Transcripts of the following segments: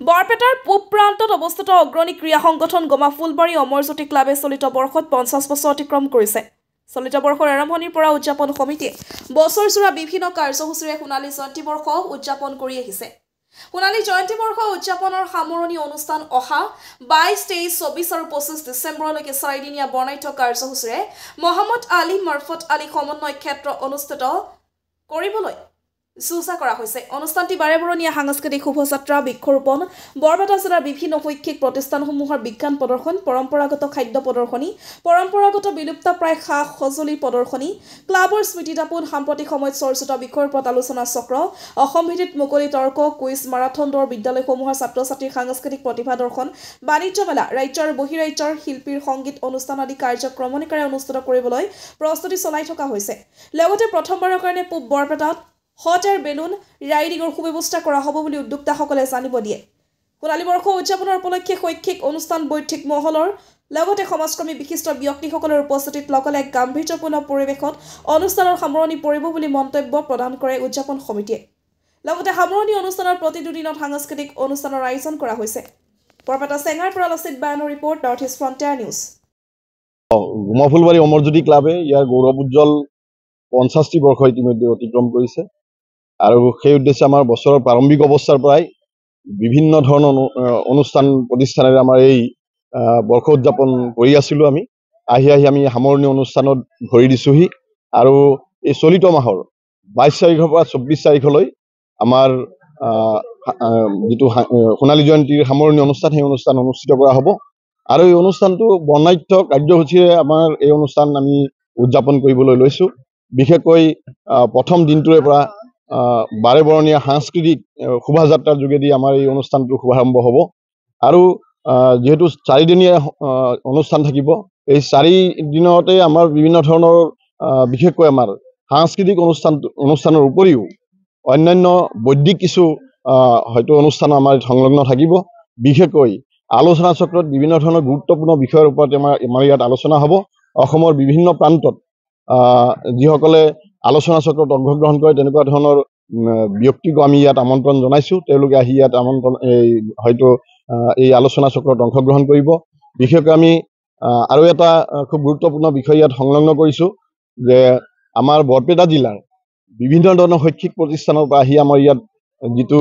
বৰপেটাৰ পূব প্ৰান্তত অৱস্থিত অগ্ৰণী ক্ৰীড়া সংগঠন গমা ফুলবাৰী অমৰজ্যোতি ক্লাবে চলিত বৰ্ষত 50 বছৰ অতিক্ৰম কৰিছে। চলিত বৰ্ষৰ আৰম্ভণিৰ পৰা উদযাপন সমিতিয়ে বছৰজোৰা বিভিন্ন কাৰ্যসূচীৰে সোণালী জয়ন্তী বৰ্ষ উদযাপন কৰি আহিছে। সোণালী জয়ন্তী বৰ্ষ উদযাপনৰ সামৰণি অনুষ্ঠান অহা 22, 23, 24 আৰু 25 ডিচেম্বৰলৈকে 4 দিনীয়া বৰ্ণাঢ্য কাৰ্যসূচীৰে মহম্মদ আলী মাৰফত আলী সমন্বয় ক্ষেত্ৰ অনুষ্ঠিত কৰিবলৈ চুচা কৰা হৈছে। অনুষ্ঠানটি বাৰেবৰণীয়া সাংস্কৃতিক শোভাযাত্ৰা, বৃক্ষৰোপণ, বৰপেটা জিলাৰ বিভিন্ন শৈক্ষিক প্ৰতিষ্ঠানসমূহৰ বিজ্ঞান প্ৰদৰ্শন, পৰম্পৰাগত খাদ্য প্ৰদৰ্শনী, পৰম্পৰাগত বিলুপ্তপ্ৰায় সা-সঁজুলি প্ৰদৰ্শনী, ক্লাবৰ স্মৃতিদাপন, সাম্প্ৰতিক সময়ত চৰ্চিত বিষয়ৰ ওপৰত আলোচনা চক্ৰ, অসম ভিত্তিত মুকলি তৰ্ক, কুইজ, মাৰাথন দৌৰ, বিদ্যালয়সমূহৰ ছাত্ৰ-ছাত্ৰীৰ সাংস্কৃতিক প্ৰতিভা দৰ্শন, বাণিজ্য মেলা, ৰাজ্য আৰু বহিৰাজ্যৰ শিল্পীৰ সংগীত অনুষ্ঠান আদি কাৰ্যক্ৰমণিকাৰে অনুষ্ঠিত কৰিবলৈ প্ৰস্তুতি চলাই থকা হৈছে। লগতে প্ৰথমবাৰৰ কাৰণে পূব বৰপেটাত হট এয়াৰ বেলুন ৰাইডিঙৰ সুব্যৱস্থা কৰা হ'ব বুলি উদ্যোক্তাসকলে জানিব দিয়ে। সোণালী বৰ্ষ উদযাপনৰ উপলক্ষে শৈক্ষিক অনুষ্ঠান, বৈঠক মহলৰ লগতে সমাজকৰ্মী বিশিষ্ট ব্যক্তিসকলৰ উপস্থিতিত লগতে এক গাম্ভীৰ্যপূৰ্ণ পৰিৱেশত অনুষ্ঠানৰ সামৰণি পৰিব বুলি মন্তব্য প্ৰদান কৰে উদযাপন সমিতিয়ে। লগতে সামৰণি অনুষ্ঠানৰ প্ৰতি দুদিনত সাংস্কৃতিক অনুষ্ঠানৰ আয়োজন কৰা হৈছে। বৰপেটা চেঙাৰ পৰা লচিত বায়নৰ report, north east frontier news. Goma Phulbari Amarjyoti ক্লাবে ইয়াৰ গৌৰৱ উজ্জ্বল 50টি বৰ্ষ ইতিমধ্যে অতিক্ৰম কৰিছে আৰু সেই উদ্দেশ্যে আমাৰ বছৰৰ প্ৰাৰম্ভিক অৱস্থাৰ পৰাই বিভিন্ন ধৰণৰ অনুষ্ঠান প্ৰতিষ্ঠানেৰে আমাৰ এই বৰ্ষ উদযাপন কৰি আছিলোঁ। আমি আমি সামৰণি অনুষ্ঠানত ভৰি দিছোঁহি আৰু এই চলিত মাহৰ 22 তাৰিখৰ পৰা 24 তাৰিখলৈ আমাৰ যিটো সোণালী জয়ন্তীৰ সামৰণি অনুষ্ঠান, সেই অনুষ্ঠান অনুষ্ঠিত কৰা হ'ব আৰু এই অনুষ্ঠানটো বৰ্ণাঢ্য কাৰ্যসূচীৰে আমাৰ এই অনুষ্ঠান আমি উদযাপন কৰিবলৈ লৈছোঁ। বিশেষকৈ প্ৰথম দিনটোৰে পৰা বাৰেবৰণীয়া সাংস্কৃতিক শোভাযাত্ৰাৰ যোগেদি আমাৰ এই অনুষ্ঠানটোৰ শুভাৰম্ভ হ'ব আৰু যিহেতু 4 দিনীয়া অনুষ্ঠান থাকিব, এই 4 দিনতে আমাৰ বিভিন্ন ধৰণৰ বিশেষকৈ আমাৰ সাংস্কৃতিক অনুষ্ঠানৰ উপৰিও অন্যান্য বৈদিক কিছু হয়তো অনুষ্ঠান আমাৰ সংলগ্ন থাকিব। বিশেষকৈ আলোচনা চক্ৰত বিভিন্ন ধৰণৰ গুৰুত্বপূৰ্ণ বিষয়ৰ ওপৰত আমাৰ ইয়াত আলোচনা হ'ব। অসমৰ বিভিন্ন প্ৰান্তত যিসকলে আলোচনা চক্ৰত অংশগ্ৰহণ কৰে তেনেকুৱা ধৰণৰ ব্যক্তিকো আমি ইয়াত আমন্ত্ৰণ জনাইছোঁ। তেওঁলোকে আহি ইয়াত হয়তো এই আলোচনা চক্ৰত অংশগ্ৰহণ কৰিব। বিশেষকৈ আমি আৰু এটা খুব গুৰুত্বপূৰ্ণ বিষয় ইয়াত সংলগ্ন কৰিছোঁ যে আমাৰ বৰপেটা জিলাৰ বিভিন্ন ধৰণৰ শৈক্ষিক প্ৰতিষ্ঠানৰ পৰা আহি আমাৰ ইয়াত যিটো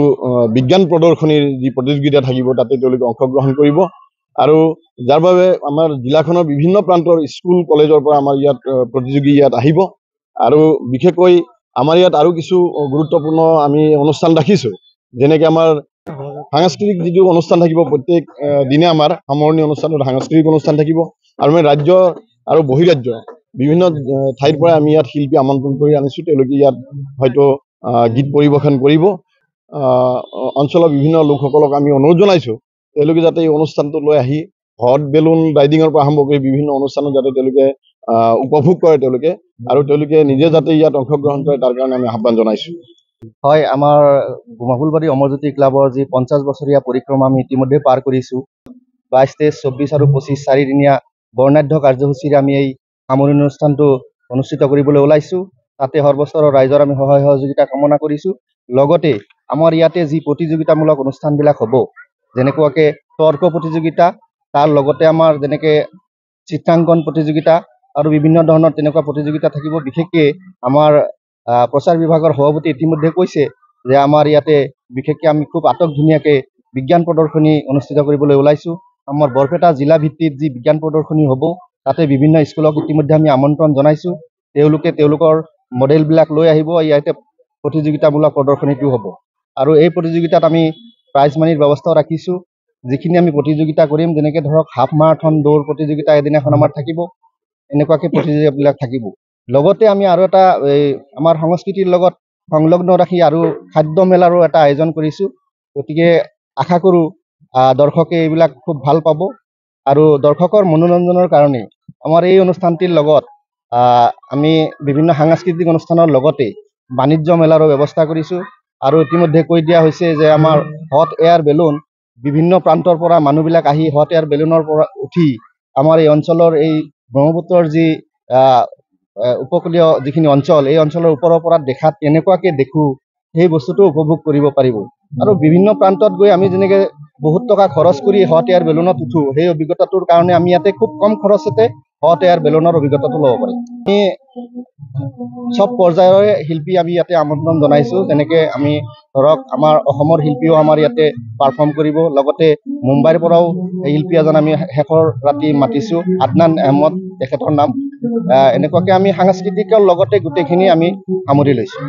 বিজ্ঞান প্ৰদৰ্শনীৰ যি প্ৰতিযোগিতা থাকিব তাতে তেওঁলোকে অংশগ্ৰহণ কৰিব আৰু যাৰ বাবে আমাৰ জিলাখনৰ বিভিন্ন প্ৰান্তৰ স্কুল কলেজৰ পৰা আমাৰ ইয়াত প্ৰতিযোগী ইয়াত আহিব আৰু বিশেষকৈ আমাৰ ইয়াত আৰু কিছু গুৰুত্বপূৰ্ণ আমি অনুষ্ঠান ৰাখিছোঁ, যেনেকৈ আমাৰ সাংস্কৃতিক যিটো অনুষ্ঠান থাকিব, প্ৰত্যেক দিনে আমাৰ সামৰণি অনুষ্ঠানত সাংস্কৃতিক অনুষ্ঠান থাকিব আৰু আমি ৰাজ্য আৰু বহিৰাজ্য বিভিন্ন ঠাইৰ পৰা আমি ইয়াত শিল্পী আমন্ত্ৰণ কৰি আনিছোঁ। তেওঁলোকে ইয়াত হয়তো গীত পৰিৱেশন কৰিব। অঞ্চলৰ বিভিন্ন লোকসকলক আমি অনুৰোধ জনাইছোঁ তেওঁলোকে যাতে এই অনুষ্ঠানটো লৈ আহি হট বেলুন ৰাইডিঙৰ পৰা আৰম্ভ কৰি বিভিন্ন অনুষ্ঠানত যাতে তেওঁলোকে উপভোগ কৰে আৰু তেওঁলোকে নিজে যাতে ইয়াত অংশগ্ৰহণ কৰে তাৰ কাৰণে আমি আহ্বান জনাইছোঁ। হয়, আমাৰ গমা ফুলবাৰী অমৰজ্যোতি ক্লাবৰ যি 50 বছৰীয়া পৰিক্ৰমা আমি ইতিমধ্যে পাৰ কৰিছোঁ। 22, 23, 24 আৰু 25 4 দিনীয়া বৰ্ণাঢ্য কাৰ্যসূচীৰে আমি এই সামৰণি অনুষ্ঠানটো অনুষ্ঠিত কৰিবলৈ ওলাইছোঁ। তাতে সৰ্বস্তৰৰ ৰাইজৰ আমি সহায় সহযোগিতা কামনা কৰিছোঁ। লগতে আমাৰ ইয়াতে যি প্ৰতিযোগিতামূলক অনুষ্ঠানবিলাক হ'ব, যেনেকুৱাকৈ তৰ্ক প্ৰতিযোগিতা, তাৰ লগতে আমাৰ যেনেকৈ চিত্ৰাংকন প্ৰতিযোগিতা আৰু বিভিন্ন ধৰণৰ তেনেকুৱা প্ৰতিযোগিতা থাকিব। বিশেষকৈ আমাৰ প্ৰচাৰ বিভাগৰ সভাপতি ইতিমধ্যে কৈছে যে আমাৰ ইয়াতে বিশেষকৈ আমি খুব ধুনীয়াকৈ বিজ্ঞান প্ৰদৰ্শনী অনুষ্ঠিত কৰিবলৈ ওলাইছোঁ। আমাৰ বৰপেটা জিলা ভিত্তিত যি বিজ্ঞান প্ৰদৰ্শনী হ'ব তাতে বিভিন্ন স্কুলক ইতিমধ্যে আমি আমন্ত্ৰণ জনাইছোঁ। তেওঁলোকে তেওঁলোকৰ মডেলবিলাক লৈ আহিব, ইয়াতে প্ৰতিযোগিতামূলক প্ৰদৰ্শনীটো হ'ব আৰু এই প্ৰতিযোগিতাত আমি প্ৰাইজ মানিৰ ব্যৱস্থাও ৰাখিছোঁ। যিখিনি আমি প্ৰতিযোগিতা কৰিম, যেনেকৈ ধৰক হাফ মাৰাথন দৌৰ প্ৰতিযোগিতা এদিনাখন আমাৰ থাকিব, এনেকুৱাকৈ প্ৰতিযোগিতাবিলাক থাকিব। লগতে আমি আৰু এটা আমাৰ সংস্কৃতিৰ লগত সংলগ্ন ৰাখি আৰু খাদ্য মেলাৰো এটা আয়োজন কৰিছোঁ। গতিকে আশা কৰোঁ দৰ্শকে এইবিলাক খুব ভাল পাব আৰু দৰ্শকৰ মনোৰঞ্জনৰ কাৰণে আমাৰ এই অনুষ্ঠানটিৰ লগত আমি বিভিন্ন সাংস্কৃতিক অনুষ্ঠানৰ লগতে বাণিজ্য মেলাৰো ব্যৱস্থা কৰিছোঁ আৰু ইতিমধ্যে কৈ দিয়া হৈছে যে আমাৰ হট এয়াৰ বেলুন বিভিন্ন প্ৰান্তৰ পৰা মানুহবিলাক আহি হট এয়াৰ বেলুনৰ পৰা উঠি আমাৰ এই অঞ্চলৰ এই ব্ৰহ্মপুত্ৰৰ যি উপকূলীয় যিখিনি অঞ্চল, এই অঞ্চলৰ ওপৰৰ পৰা দেখাত কেনেকুৱাকৈ দেখোঁ সেই বস্তুটো উপভোগ কৰিব পাৰিব আৰু বিভিন্ন প্ৰান্তত গৈ আমি যেনেকৈ বহুত টকা খৰচ কৰি হট এয়াৰ বেলুনত উঠো, সেই অভিজ্ঞতাটোৰ কাৰণে আমি ইয়াতে খুব কম খৰচতে হট এয়াৰ বেলুনৰ অভিজ্ঞতাটো ল'ব পাৰিম। আমি সব পৰ্যায়ৰে শিল্পী আমি ইয়াতে আমন্ত্ৰণ জনাইছোঁ, যেনেকৈ আমি ধৰক আমাৰ অসমৰ শিল্পীও আমাৰ ইয়াতে পাৰফৰ্ম কৰিব, লগতে মুম্বাইৰ পৰাও শিল্পী এজন আমি শেষৰ ৰাতি মাতিছোঁ, আদনান আহমদ তেখেতৰ নাম। এনেকুৱাকৈ আমি সাংস্কৃতিকৰ লগতে গোটেইখিনি আমি সামৰি লৈছোঁ।